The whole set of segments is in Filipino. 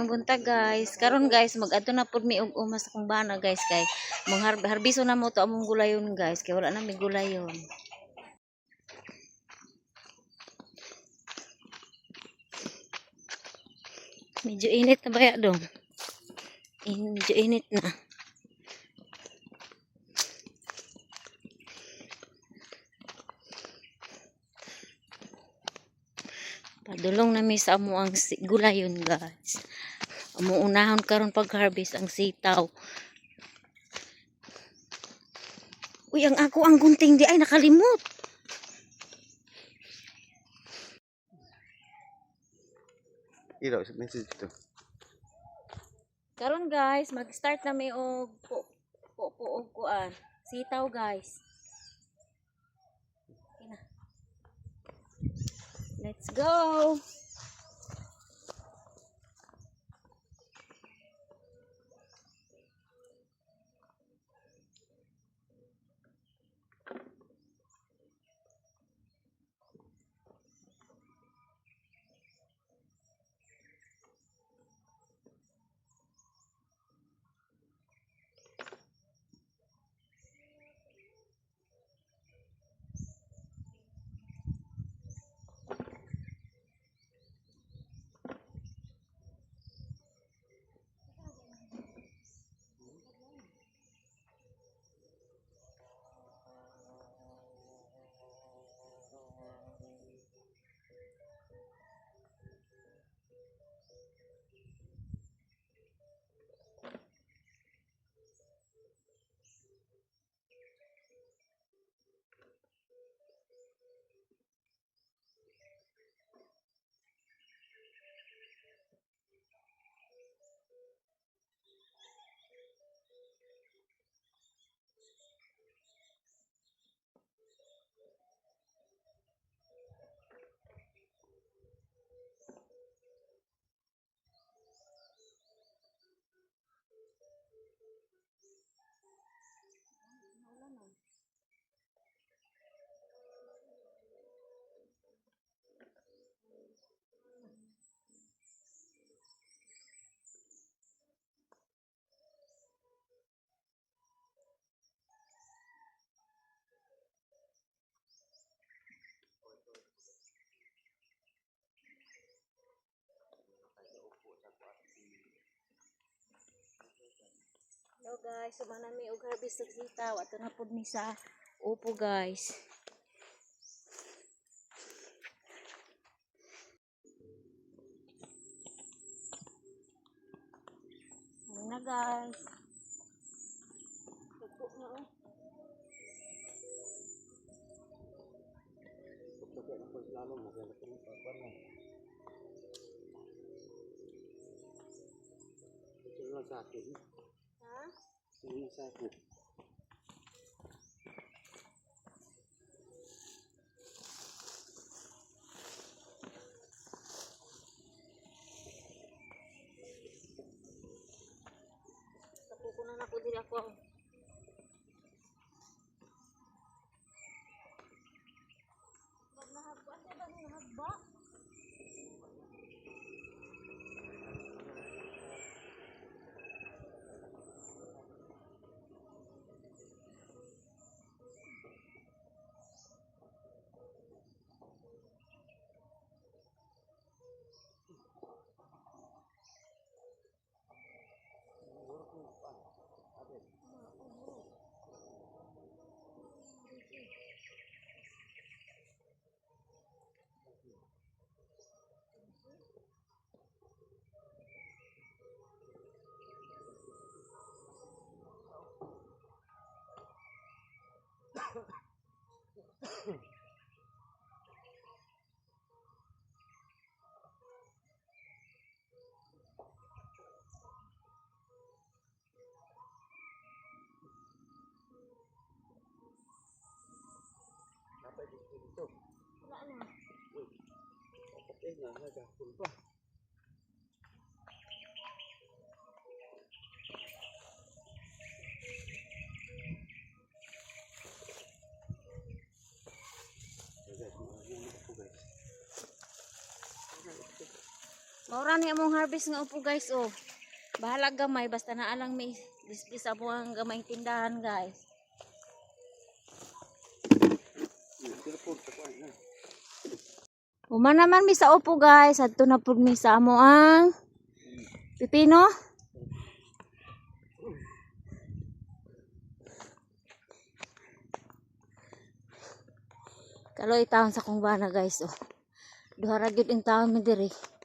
Ang buntag guys, karon guys mag-adto na pud mi og umas akong bana guys kay mong harbiso na mo to among gulayon guys kay wala na mi gulayon. Medyo init na ba ya dong? Medyo init na. Padulong na mi sa amo ang gulayon guys. Amo unahon karon pag-harvest ang sitaw. Uy, ang ako ang gunting di ay nakalimot. Iraw, message ito. Karon guys, mag-start na mi og kuan. Sitaw guys. Okay na. Let's go. Hello guys, sumana mi og harvest sa sitaw. Ato na pud mi sa upo guys. Ano na guys. Upo na oh. Ha? Ini sa ako. Napukunan ako diri ako. Nahagba sa ba nahagba? Dapat dito. Wala na. Dapat na nagapon pa. Maura ni among harvest nga upo guys oh. Bahala gamay basta naa lang may display sa buang gamay tindahan guys. Uma naman mi sa upo guys, adto na pud mi sa amo ang pipino. Kaloy taon sa kong bana guys oh. Duha ra gyud ang taon mi diri.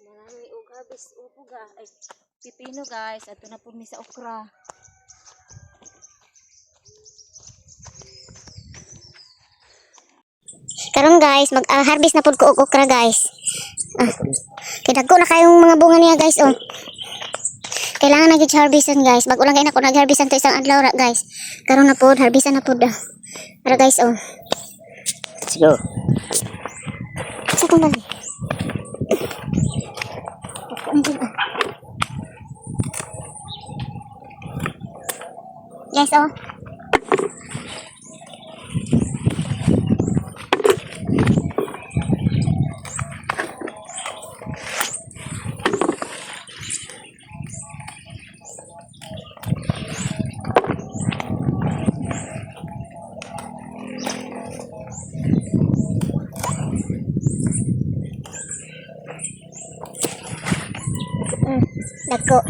Marami og harvest upo ay pipino guys, adto na pud mi sa okra. Karon guys, mag-harvest na pud ko og okra guys. Kidagko na kayong mga bunga niya guys oh. Kailangan na gid harvestan guys. Bag ulang kay na ko nag-harvestan to isang adlaw ra guys. Karon na pud harvestan na pud. Para guys oh. Let's go. Sa kung bali. Guys oh. Dagko.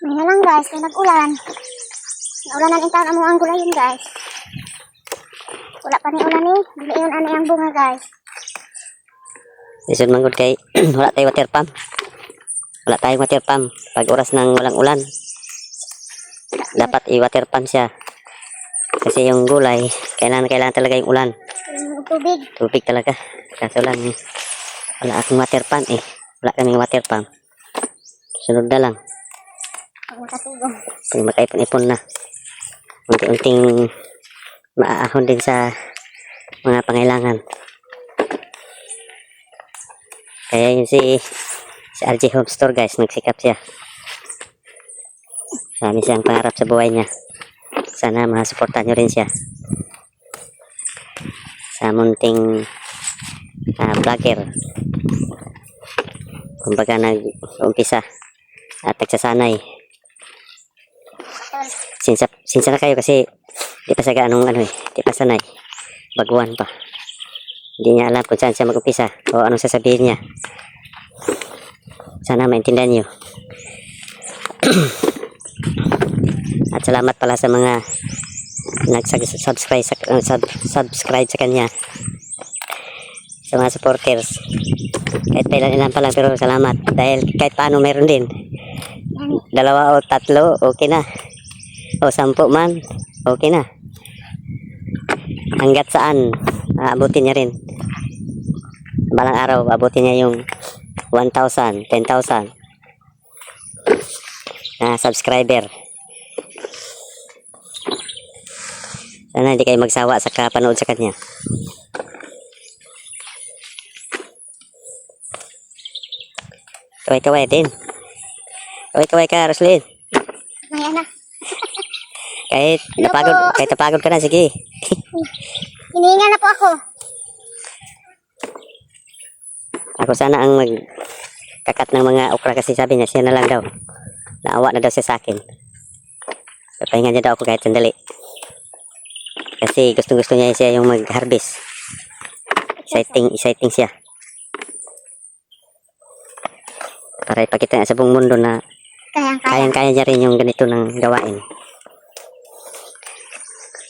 Ngayon lang guys, kaya nag-ulan. Naulanan yung taon among ang gulayin guys. Wala pa ni ulan eh. Dili yun ano yung bunga guys. Lisod manggod kay wala tayong water pump. Wala tayong water pump. Pag oras ng walang ulan, dapat i-water pump siya. Kasi yung gulay, kailangan talaga yung ulan. Tubig. Tubig talaga. Kaso lang, wala akong water pump eh. Wala kaming water pump. Sunod na lang. Pag makatubog. Pag makaipon-ipon na. Unti-unting maaahon din sa mga pangailangan. Kaya yun si RJ Home Store guys, nagsikap siya. Marami siyang pangarap sa buhay niya. Sana masuportahan nyo rin siya. Sa munting vlogger. Kumbaga nag-umpisa at nagsasanay. Sinsa na kayo kasi di pa sa anong di pa sanay. Baguhan pa. Hindi niya alam kung saan siya mag-umpisa o anong sasabihin niya. Sana maintindihan niyo. At salamat pala sa mga subscribe sa kanya. Sa mga supporters. Kahit ilan pa lang pero salamat. Dahil kahit paano meron din. 2 o 3, okay na. O 10 man, okay na. Hanggat saan, aabutin niya rin. Balang araw, aabutin niya yung 1,000, 10,000 na subscriber. Sana hindi kayo magsawa sa kapanood sa kanya. Kaway-kaway din. Kaway-kaway ka, Roslyn. Ayan na. Kahit napagod ka na, sige. Hinihinga na po ako. Ako sana ang magkakat ng mga okra kasi sabi niya, siya na lang daw. Naawa na daw siya sa akin. Papahinga niya daw ako kahit sandali. Kasi gusto niya siya yung mag-harvest. Exciting siya. Para ipakita niya sa buong mundo na kayang-kaya niya rin yung ganito ng gawain.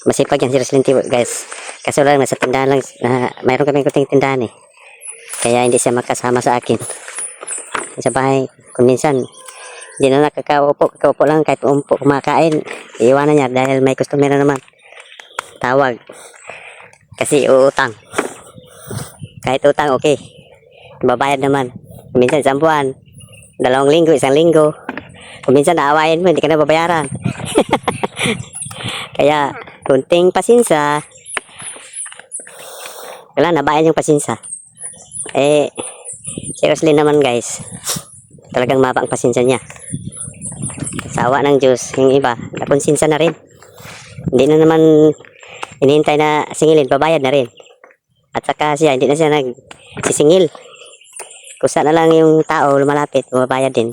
Masipag yan si Roslyn Tibo, guys. Kaso lang, nasa tindahan lang, mayroon kaming kuting tindahan eh. Kaya hindi siya makasama sa akin. Sa bahay, kung minsan, hindi na kakaupo lang, kahit umpo, kumakain, iiwanan niya dahil may customer na naman. Tawag. Kasi uutang. Kahit utang, okay. Babayad naman. Kung minsan, 1 buwan, 2 linggo, 1 linggo. Kung minsan, naawain mo, hindi ka na babayaran. Kaya, kunting pasinsa. Wala, nabayan yung pasinsa. Si Roslyn naman guys, talagang maba ang pasinsa niya. Sawa ng Diyos, yung iba, nakonsinsa na rin. Hindi na naman inihintay na singilin, babayad na rin. At saka siya, hindi na siya nagsisingil. Kusa na lang yung tao lumalapit, babayad din.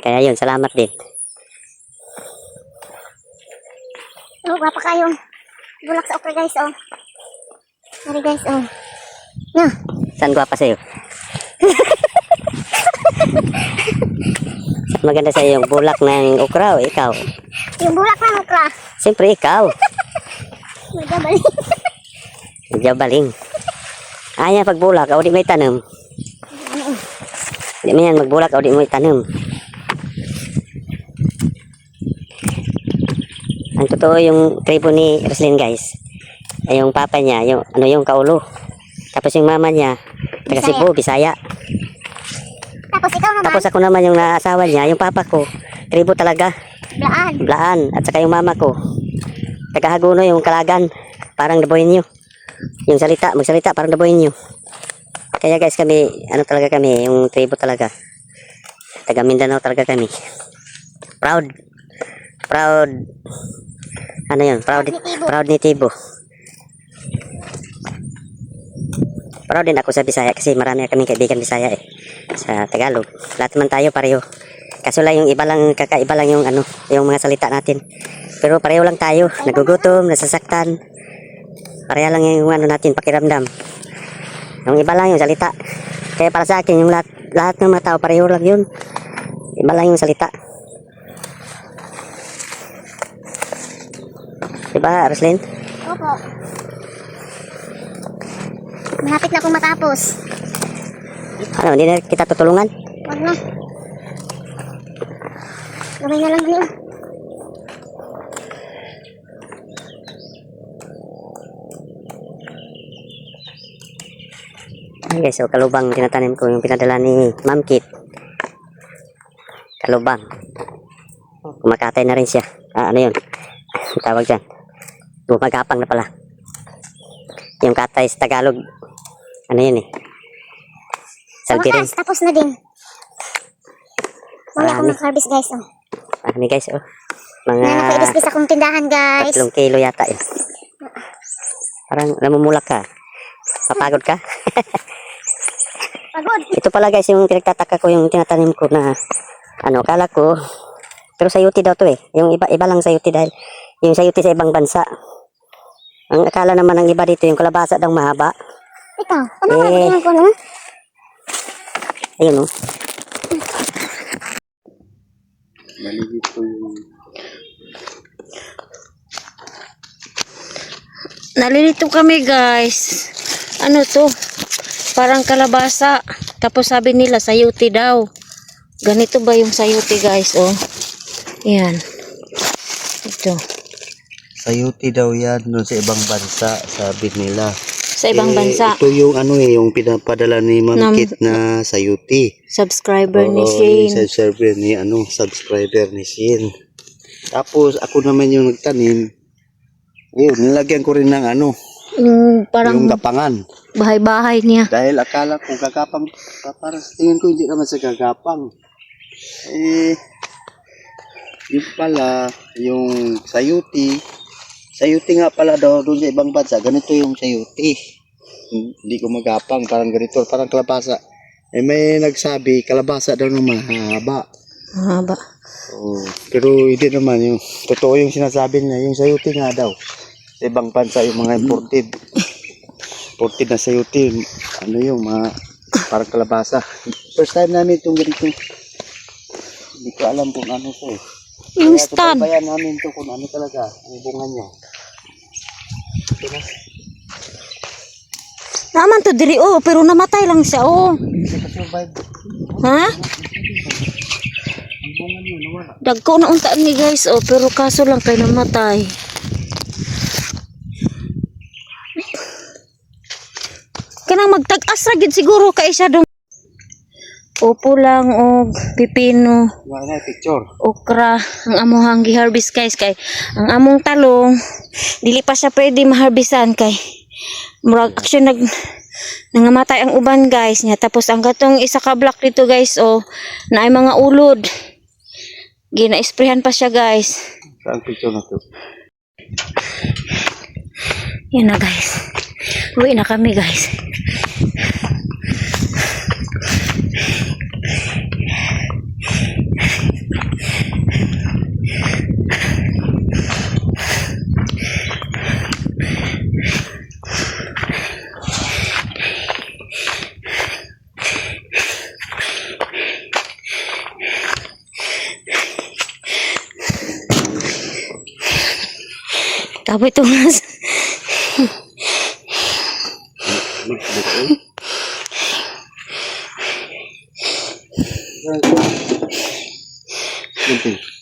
Kaya yun, salamat din. Oh, wapa kayong bulak sa okra guys, oh. Sorry guys, oh. No. Saan gwapa sa'yo? Maganda sa'yo yung bulak ng okra o ikaw? Yung bulak ng okra. Siyempre ikaw. Magabali. Jabaling. Ayan pagbulak, o di may tanong. Di mo yan magbulak, o di mo itanong. Ang totoo yung tribo ni Roslyn guys. Ay yung papa niya, yung kaulo. Tapos yung mama niya, taga Cebu, Bisaya. Tapos ikaw naman. Tapos ako naman yung naasawa niya, yung papa ko, tribo talaga. Blaan. At saka yung mama ko, taga Haguno, yung Kalagan, parang Daboyenyo. Yung magsalita, parang Daboyenyo. Kaya guys kami, talaga kami, yung tribo talaga. Taga Mindanao talaga kami. Proud. Ano yun? Proud ni Tibo. Proud din ako sa Bisaya kasi marami kaming kaibigan Bisaya eh. Sa Tagalog. Lahat naman tayo pareho. Kaso lang yung kakaiba lang yung yung mga salita natin. Pero pareho lang tayo. Nagugutom, nasasaktan. Pareho lang yung natin pakiramdam. Yung iba lang yung salita. Kaya para sa akin yung lahat ng mga tao pareho lang yun. Iba lang yung salita. Diba, Roslyn? Opo. Malapit na akong matapos. Ano, hindi na kita tutulungan? Wag na. Gawin na lang niyo. Ayan guys, so kalubang tinatanim ko yung pinadala ni Ma'am Kit. Kalubang. Kumakatay na rin siya. Ano yun? Tawag dyan. Gumagapang na pala. Yung katay sa Tagalog. Ano yun eh? Sa Saldi rin. wakas, tapos na din. Wala akong Marami. mag-harvest guys. Oh. Ano guys, oh. Na Mga napaidis-dis akong tindahan guys. 3 kilo yata yun. Parang namumulak ka. Papagod ka? Pagod. Ito pala guys, yung pinagtataka ko, yung tinatanim ko na ano, kala ko, pero sayuti daw to eh. Yung iba lang sayuti dahil yung sayuti sa ibang bansa. Ang akala naman ng iba dito, yung kalabasa daw mahaba. Ikaw, ano ba Eh. tingnan ko no? Ayun oh. Nalilito kami guys. Ano to? Parang kalabasa. Tapos sabi nila sayuti daw. Ganito ba yung sayuti guys? Oh. Yan. Ito. Sayuti daw yan doon sa ibang bansa, sabi nila. Sa ibang bansa. Ito yung yung pinapadala ni Ma'am Nam- Kit na sayuti. Subscriber ni Oo, Shane. yung subscriber ni Shane. Tapos ako naman yung nagtanim. Yun, nilagyan ko rin ng Yung parang yung gapangan. bahay-bahay niya. Dahil akala ko gagapang, para sa tingin ko hindi naman sa gagapang. Yung pala, yung sayuti nga pala daw doon sa ibang bansa, ganito yung sayuti. Hindi ko magapang, parang ganito, parang kalabasa. May nagsabi, kalabasa daw ng mahaba. Mahaba. Pero hindi naman, yung totoo yung sinasabi niya, yung sayuti nga daw. Sa ibang bansa, yung mga imported. Imported na sayuti, yung mga parang kalabasa. First time namin itong ganito. Hindi ko alam kung ano to eh. Yung Kaya stud. tutubayan namin to kung ano talaga ang bunga niya. Ito na. Naman to diri oh, pero namatay lang siya oh. Hindi ka survive. Ha? Ang bunga niya nawala. Dagko na untaan ni guys oh, pero kaso lang kay namatay. Kanang magtag-as ra gid siguro kay siya dong. Upo lang og pipino, Wala na picture. okra ang amuhang gi-harvest guys kay ang among talong dili pa siya pwede maharbisan kay murag action nangamatay ang uban guys niya tapos ang gatong isa ka block dito guys oh naay mga ulod gina-sprayhan pa siya guys. Saan picture na to? Yan na guys, uwi na kami guys. Tapos ito mas Ito.